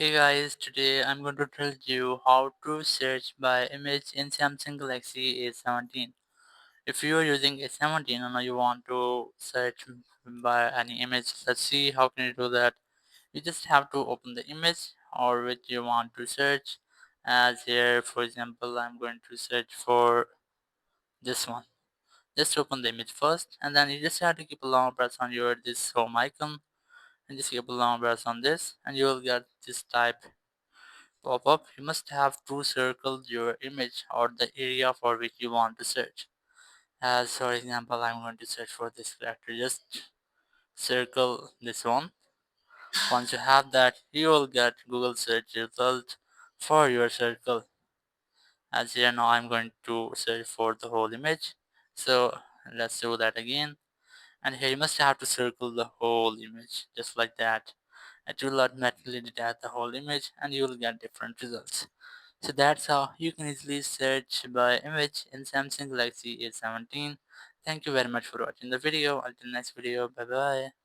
Hey guys, today I'm going to tell you how to search by image in Samsung Galaxy A17. If you are using A17 and you want to search by any image, let's see how can you do that. You just have to open the image or which you want to search. As here, for example, I'm going to search for this one. Just open the image first, and then you just have to keep a long press on your this home icon, and just keep a long press on this, and you will get this type pop-up. You must have to circle your image or the area for which you want to search. As for example, I'm going to search for this character. Just circle this one. Once you have that, you will get Google search result for your circle. As here now I'm going to search for the whole image. So let's do that again. And here you must have to circle the whole image just like that. It will automatically detect the whole image and you will get different results. So that's how you can easily search by image in Samsung Galaxy A17. Thank you very much for watching the video. Until next video, bye bye.